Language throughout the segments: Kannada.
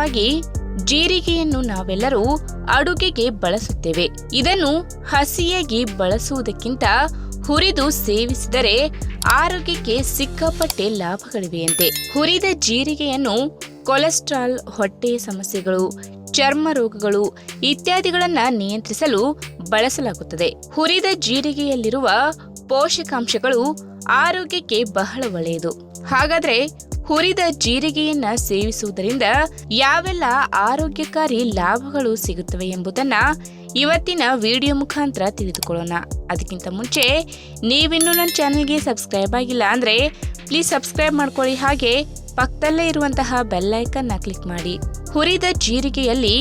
ಸಾಮಾನ್ಯವಾಗಿ ಜೀರಿಗೆಯನ್ನು ನಾವೆಲ್ಲರೂ ಅಡುಗೆಗೆ ಬಳಸುತ್ತೇವೆ. ಇದನ್ನು ಹಸಿಯಾಗಿ ಬಳಸುವುದಕ್ಕಿಂತ ಹುರಿದು ಸೇವಿಸಿದರೆ ಆರೋಗ್ಯಕ್ಕೆ ಸಿಕ್ಕಾಪಟ್ಟೆ ಲಾಭಗಳಿವೆಯಂತೆ. ಹುರಿದ ಜೀರಿಗೆಯನ್ನು ಕೊಲೆಸ್ಟ್ರಾಲ್, ಹೊಟ್ಟೆ ಸಮಸ್ಯೆಗಳು, ಚರ್ಮ ರೋಗಗಳು ಇತ್ಯಾದಿಗಳನ್ನು ನಿಯಂತ್ರಿಸಲು ಬಳಸಲಾಗುತ್ತದೆ. ಹುರಿದ ಜೀರಿಗೆಯಲ್ಲಿರುವ ಪೋಷಕಾಂಶಗಳು ಆರೋಗ್ಯಕ್ಕೆ ಬಹಳ ಒಳ್ಳೆಯದು. ಹಾಗಾದ್ರೆ ಹುರಿದ ಜೀರಿಗೆಯನ್ನ ಸೇವಿಸುವುದರಿಂದ ಯಾವೆಲ್ಲ ಆರೋಗ್ಯಕಾರಿ ಲಾಭಗಳು ಸಿಗುತ್ತವೆ ಎಂಬುದನ್ನ ಇವತ್ತಿನ ವಿಡಿಯೋ ಮುಖಾಂತರ ತಿಳಿದುಕೊಳ್ಳೋಣ. ಅದಕ್ಕಿಂತ ಮುಂಚೆ ನೀವಿನ್ನೂ ನನ್ನ ಚಾನೆಲ್ಗೆ ಸಬ್ಸ್ಕ್ರೈಬ್ ಆಗಿಲ್ಲ ಅಂದ್ರೆ ಪ್ಲೀಸ್ ಸಬ್ಸ್ಕ್ರೈಬ್ ಮಾಡ್ಕೊಳ್ಳಿ. ಹಾಗೆ ಪಕ್ಕದಲ್ಲೇ ಇರುವಂತಹ ಬೆಲ್ ಐಕನ್ನ ಕ್ಲಿಕ್ ಮಾಡಿ. ಹುರಿದ ಜೀರಿಗೆಯಲ್ಲಿ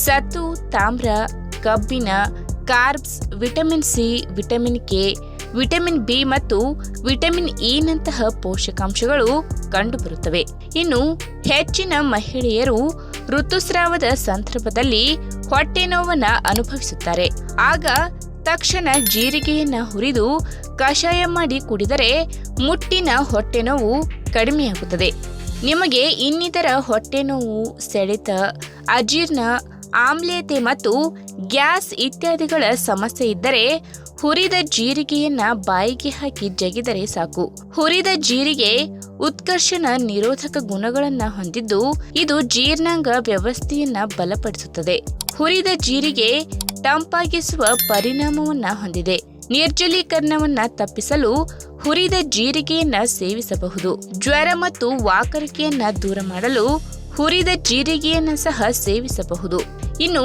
ಸತು, ತಾಮ್ರ, ಕಬ್ಬಿಣ, carbs, vitamin C, vitamin K, vitamin B ಮತ್ತು ವಿಟಮಿನ್ ಇ ನಂತಹ ಪೋಷಕಾಂಶಗಳು ಕಂಡುಬರುತ್ತವೆ. ಇನ್ನು ಹೆಚ್ಚಿನ ಮಹಿಳೆಯರು ಋತುಸ್ರಾವದ ಸಂದರ್ಭದಲ್ಲಿ ಹೊಟ್ಟೆ ನೋವನ್ನ ಅನುಭವಿಸುತ್ತಾರೆ. ಆಗ ತಕ್ಷಣ ಜೀರಿಗೆಯನ್ನ ಹುರಿದು ಕಷಾಯ ಮಾಡಿ ಕುಡಿದರೆ ಮುಟ್ಟಿನ ಹೊಟ್ಟೆ ನೋವು ಕಡಿಮೆಯಾಗುತ್ತದೆ. ನಿಮಗೆ ಇನ್ನಿತರ ಹೊಟ್ಟೆ ನೋವು, ಸೆಳೆತ, ಅಜೀರ್ಣ, ಆಮ್ಲೀಯತೆ ಮತ್ತು ಗ್ಯಾಸ್ ಇತ್ಯಾದಿಗಳ ಸಮಸ್ಯೆ ಇದ್ದರೆ ಹುರಿದ ಜೀರಿಗೆಯನ್ನ ಬಾಯಿಗೆ ಹಾಕಿ ಜಗಿದರೆ ಸಾಕು. ಹುರಿದ ಜೀರಿಗೆ ಉತ್ಕರ್ಷಣ ನಿರೋಧಕ ಗುಣಗಳನ್ನ ಹೊಂದಿದ್ದು ಇದು ಜೀರ್ಣಾಂಗ ವ್ಯವಸ್ಥೆಯನ್ನ ಬಲಪಡಿಸುತ್ತದೆ. ಹುರಿದ ಜೀರಿಗೆ ತಂಪಾಗಿಸುವ ಪರಿಣಾಮವನ್ನ ಹೊಂದಿದೆ. ನಿರ್ಜಲೀಕರಣವನ್ನ ತಪ್ಪಿಸಲು ಹುರಿದ ಜೀರಿಗೆಯನ್ನ ಸೇವಿಸಬಹುದು. ಜ್ವರ ಮತ್ತು ವಾಕರಿಕೆಯನ್ನ ದೂರ ಮಾಡಲು ಹುರಿದ ಜೀರಿಗೆಯನ್ನ ಸಹ ಸೇವಿಸಬಹುದು. ಇನ್ನು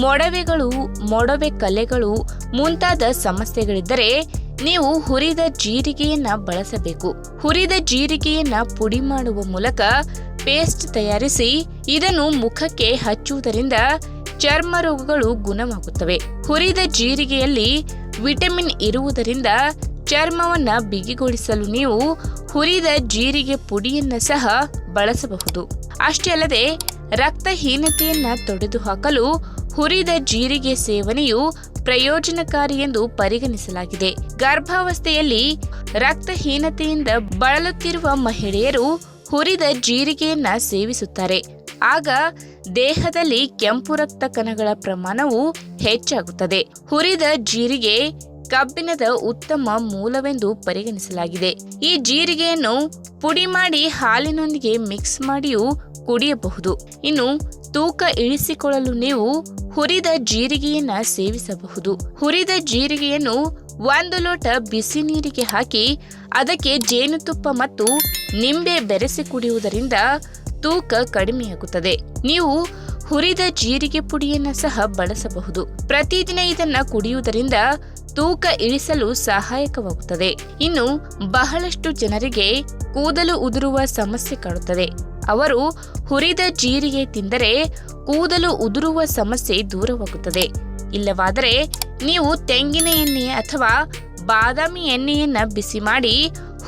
ಮೊಡವೆಗಳು, ಮೊಡವೆ ಕಲೆಗಳು ಮುಂತಾದ ಸಮಸ್ಯೆಗಳಿದ್ದರೆ ನೀವು ಹುರಿದ ಜೀರಿಗೆಯನ್ನ ಬಳಸಬೇಕು. ಹುರಿದ ಜೀರಿಗೆಯನ್ನ ಪುಡಿ ಮಾಡುವ ಮೂಲಕ ಪೇಸ್ಟ್ ತಯಾರಿಸಿ ಇದನ್ನು ಮುಖಕ್ಕೆ ಹಚ್ಚುವುದರಿಂದ ಚರ್ಮ ರೋಗಗಳು ಗುಣವಾಗುತ್ತವೆ. ಹುರಿದ ಜೀರಿಗೆಯಲ್ಲಿ ವಿಟಮಿನ್ ಇರುವುದರಿಂದ ಚರ್ಮವನ್ನ ಬಿಗಿಗೊಳಿಸಲು ನೀವು ಹುರಿದ ಜೀರಿಗೆ ಪುಡಿಯನ್ನ ಸಹ ಬಳಸಬಹುದು. ಅಷ್ಟೇ ಅಲ್ಲದೆ ರಕ್ತಹೀನತೆಯನ್ನ ತೊಡೆದುಹಾಕಲು ಹುರಿದ ಜೀರಿಗೆ ಸೇವನೆಯು ಪ್ರಯೋಜನಕಾರಿ ಎಂದು ಪರಿಗಣಿಸಲಾಗಿದೆ. ಗರ್ಭಾವಸ್ಥೆಯಲ್ಲಿ ರಕ್ತಹೀನತೆಯಿಂದ ಬಳಲುತ್ತಿರುವ ಮಹಿಳೆಯರು ಹುರಿದ ಜೀರಿಗೆಯನ್ನ ಸೇವಿಸುತ್ತಾರೆ. ಆಗ ದೇಹದಲ್ಲಿ ಕೆಂಪು ರಕ್ತ ಕಣಗಳ ಪ್ರಮಾಣವು ಹೆಚ್ಚಾಗುತ್ತದೆ. ಹುರಿದ ಜೀರಿಗೆ ಕಬ್ಬಿಣದ ಉತ್ತಮ ಮೂಲವೆಂದು ಪರಿಗಣಿಸಲಾಗಿದೆ. ಈ ಜೀರಿಗೆಯನ್ನು ಪುಡಿ ಮಾಡಿ ಹಾಲಿನೊಂದಿಗೆ ಮಿಕ್ಸ್ ಮಾಡಿಯೂ ಕುಡಿಯಬಹುದು. ಇನ್ನು ತೂಕ ಇಳಿಸಿಕೊಳ್ಳಲು ನೀವು ಹುರಿದ ಜೀರಿಗೆಯನ್ನ ಸೇವಿಸಬಹುದು. ಹುರಿದ ಜೀರಿಗೆಯನ್ನು 1 ಲೋಟ ಬಿಸಿ ನೀರಿಗೆ ಹಾಕಿ ಅದಕ್ಕೆ ಜೇನುತುಪ್ಪ ಮತ್ತು ನಿಂಬೆ ಬೆರೆಸಿ ಕುಡಿಯುವುದರಿಂದ ತೂಕ ಕಡಿಮೆಯಾಗುತ್ತದೆ. ನೀವು ಹುರಿದ ಜೀರಿಗೆ ಪುಡಿಯನ್ನ ಸಹ ಬಳಸಬಹುದು. ಪ್ರತಿದಿನ ಇದನ್ನ ಕುಡಿಯುವುದರಿಂದ ತೂಕ ಇಳಿಸಲು ಸಹಾಯಕವಾಗುತ್ತದೆ. ಇನ್ನು ಬಹಳಷ್ಟು ಜನರಿಗೆ ಕೂದಲು ಉದುರುವ ಸಮಸ್ಯೆ ಕಾಡುತ್ತದೆ. ಅವರು ಹುರಿದ ಜೀರಿಗೆ ತಿಂದರೆ ಕೂದಲು ಉದುರುವ ಸಮಸ್ಯೆ ದೂರವಾಗುತ್ತದೆ. ಇಲ್ಲವಾದರೆ ನೀವು ತೆಂಗಿನ ಎಣ್ಣೆ ಅಥವಾ ಬಾದಾಮಿ ಎಣ್ಣೆಯನ್ನ ಬಿಸಿ ಮಾಡಿ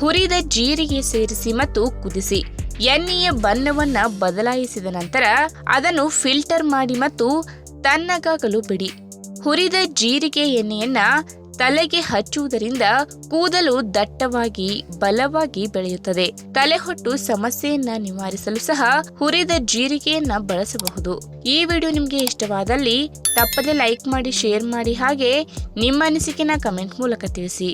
ಹುರಿದ ಜೀರಿಗೆ ಸೇರಿಸಿ ಮತ್ತು ಕುದಿಸಿ ಎಣ್ಣೆಯ ಬಣ್ಣವನ್ನ ಬದಲಾಯಿಸಿದ ನಂತರ ಅದನ್ನು ಫಿಲ್ಟರ್ ಮಾಡಿ ಮತ್ತು ತಣ್ಣಗಾಗಲು ಬಿಡಿ. ಹುರಿದ ಜೀರಿಗೆ ಎಣ್ಣೆಯನ್ನ ತಲೆಗೆ ಹಚ್ಚುವುದರಿಂದ ಕೂದಲು ದಟ್ಟವಾಗಿ ಬಲವಾಗಿ ಬೆಳೆಯುತ್ತದೆ. ತಲೆಹೊಟ್ಟು ಸಮಸ್ಯೆಯನ್ನ ನಿವಾರಿಸಲು ಸಹ ಹುರಿದ ಜೀರಿಗೆಯನ್ನ ಬಳಸಬಹುದು. ಈ ವಿಡಿಯೋ ನಿಮಗೆ ಇಷ್ಟವಾದಲ್ಲಿ ತಪ್ಪದೆ ಲೈಕ್ ಮಾಡಿ, ಶೇರ್ ಮಾಡಿ, ಹಾಗೆ ನಿಮ್ಮ ಅನಿಸಿಕೆನ ಕಮೆಂಟ್ ಮೂಲಕ ತಿಳಿಸಿ.